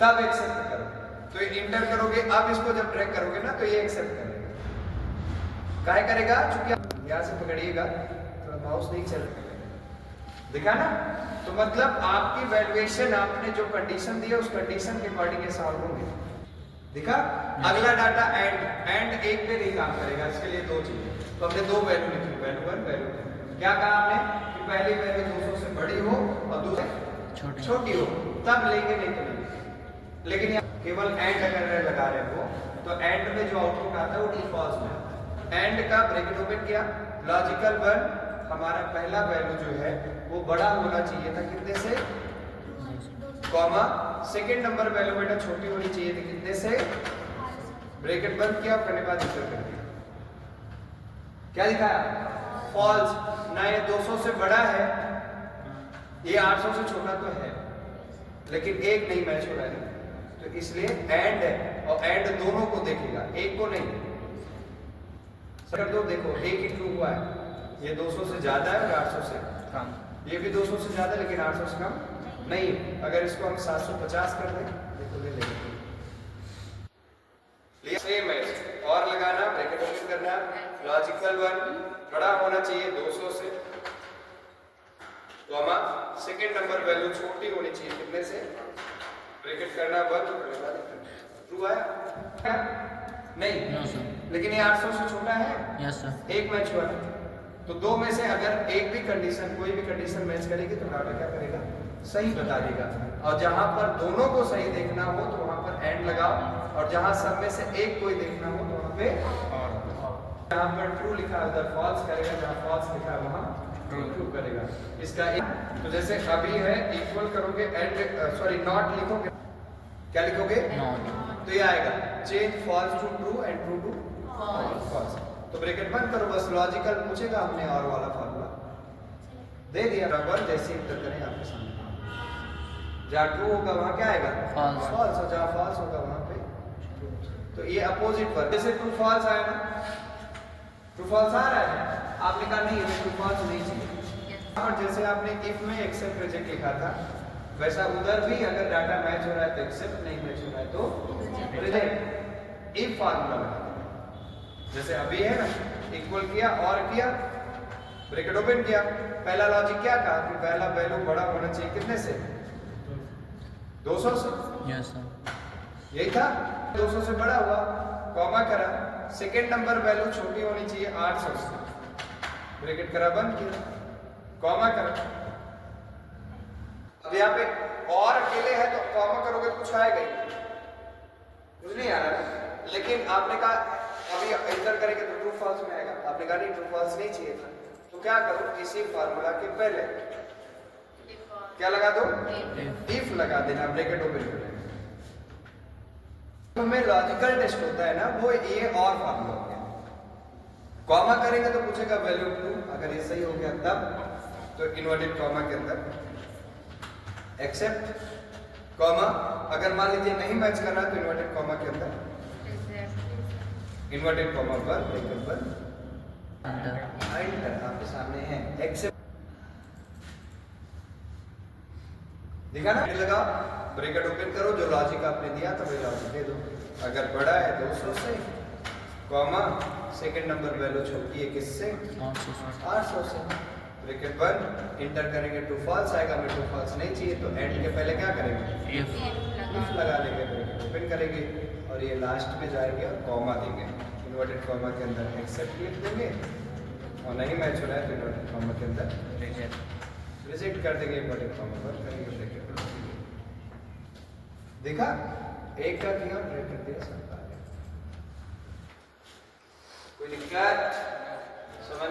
तब एक्सेप्ट करो। तो इंटर करोगे, अब इसको जब ड्रैग करोगे ना तो ये एक्सेप्ट करेगा। काहे करेगा? चूंकि यहां से पकड़िएगा, थोड़ा माउस नहीं चल दिखा ना। तो मतलब आपकी वैल्यूएशन आपने जो कंडीशन दी है उस कंडीशन के अकॉर्डिंग सॉल्व होंगे। दिखा? अगला डाटा एंड एक पे नहीं काम करेगा, इसके लिए दो चाहिए। तो हमने दो वैल्यू लिखी, वैल्यू 1 वैल्यू 2। क्या कहा हमने कि पहली वैल्यू 200 से बड़ी हो और दूसरी छोटी हो, तब लेंगे, नहीं तो नहीं। लेकिन यहाँ केवल एंड अगर लगा रहे हो तो एंड में जो आउटपुट आता है वो ट्रू फॉल्स में आता है। एंड का ब्रैकेट ओपन किया, लॉजिकल 1 हमारा पहला वैल्यू जो है वो बड़ा होना चाहिए था कितने से, कॉमा सेकंड नंबर वैल्यू बेटा छोटी होनी चाहिए थी कितने से, ब्रैकेट बंद किया, करने के बाद इंटर कर दिया। क्या दिखाया? फॉल्स ना, ये 200 से बड़ा है, ये 800 से छोटा तो है, लेकिन एक नहीं मैच हो रहा है, तो इसलिए एंड है, और एंड दोनों को देखेगा, एक को नहीं। कर दो, देखो एक ही ट्रू हुआ है, ये 200 से ज्यादा है और 800 से कम, ये भी 200 से ज्यादा लेकिन 800 से कम नहीं। अगर इसको हम 750 कर दें, देखो ले लेंगे, सेम है, और लगाना, ब्रैकेट ओपन करना, लॉजिकल 1 बड़ा होना चाहिए 200 से, कॉमा सेकंड नंबर वैल्यू छोटी होनी चाहिए कितने से, ब्रैकेट करना 1, ट्रू आया नहीं? लेकिन ये 800 से छोटा है, यस सर, एक मैच हुआ है। तो दो में से अगर एक भी कंडीशन, कोई भी कंडीशन मैच करेगी तो डाटा क्या करेगा, सही बता देगा। और जहां पर दोनों को सही देखना हो तो वहां पर एंड लगाओ, और जहां सब में से एक कोई देखना हो तो वहां पे जहां पर ट्रू लिखा है उधर फॉल्स करेगा, जहां फॉल्स लिखा है वहां ट्रू करेगा। इसका तो जैसे अभी है, इक्वल करोगे एंड सॉरी नॉट लिखोगे, क्या लिखोगे? तो ये आएगा change false to true and true to false. तो ब्रैकेट बंद करो, बस लॉजिकल पूछेगा, हमने और वाला फार्मूला दे दिया, बराबर जैसे इंटर करें आपके सामने, जहाँ ट्रू होगा वहाँ क्या आएगा? फॉल्स, और जहाँ फॉल्स होगा वहाँ पे ट्रू। तो ये अपोजिट वर्ड, जैसे ट्रू फॉल्स आया ना, ट्रू फॉल्स आ रहा है, आपने कहा नहीं ये ट्रू फॉल्स नहीं चाहिए, और जैसे आपने इफ में एक्सेप्ट रिजेक्ट लिखा था, वैसा उधर भी अगर डाटा मैच हो रहा है तो एक्सेप्ट, नहीं मैच हो रहा है तो रिजेक्ट। इफ फार्मूला लगा, जैसे अभी है ना, इक्वल किया और किया, ब्रैकेट ओपन किया, पहला लॉजिक क्या कहा कि पहला वैल्यू बड़ा होना चाहिए कितने से, 200 से, यस सर, यही था, 200 से बड़ा हुआ, कॉमा करा, सेकंड नंबर वैल्यू छोटी होनी चाहिए 800 से, ब्रैकेट करा, बंद किया, कॉमा करा। अब यहाँ पे और अकेले है तो कॉमा करोगे तो कुछ आएगा ही, कुछ नहीं आ रहा है। लेकिन आपने कहा अभी इंटर करेंगे तो ट्रू फॉल्स में आएगा, आपने कहा नहीं ट्रू फॉल्स नहीं चाहिए था, तो क्या करो, इसी फार्मूला के पहले क्या लगा दो, इफ लगा देना, ब्रैकेट ओपन कर देना। हमें लॉजिकल टेस्ट होता है ना, वो ये और फार्मूला हो गया। कॉमा करेंगे तो पूछेगा वैल्यू ट्रू, अगर ये सही हो गया तब तो इन्वर्टेड कॉमा के अंदर एक्सेप्ट, कॉमा अगर मान लीजिए नहीं मैच कर रहा तो इन्वर्टेड कॉमा के अंदर इन्वर्टेड कॉमा पर ब्रैकेट पर एंटर, आपके सामने है एक्सेप्ट, देखा ना, लगा, ब्रैकेट ओपन करो, जो लॉजिक आपने दिया था वही लॉजिक दे दो, अगर बड़ा है 200 से, कॉमा सेकंड नंबर वैल्यू छोटी है किससे, 800 से, ब्रैकेट बंद, इंटर करेंगे ट्रू फॉल्स आएगा, हमें ट्रू फॉल्स नहीं चाहिए तो एंड के पहले क्या करेंगे, इफ लगा लेंगे, ब्रैकेट ओपन करेंगे और ये लास्ट में जाएंगे और कॉमा देंगे, इन्वर्टेड कॉमा के अंदर एक्सेप्ट लिख देंगे, और नहीं मैच हो रहा है तो इन्वर्टेड कॉमा के अंदर रिजेक्ट कर देंगे, इन्वर्टेड कॉमा पर करेंगे ब्रैकेट। देखा, एक का किया और ब्रेक कर दिया, सब आ गया। कोई दिक्कत समझ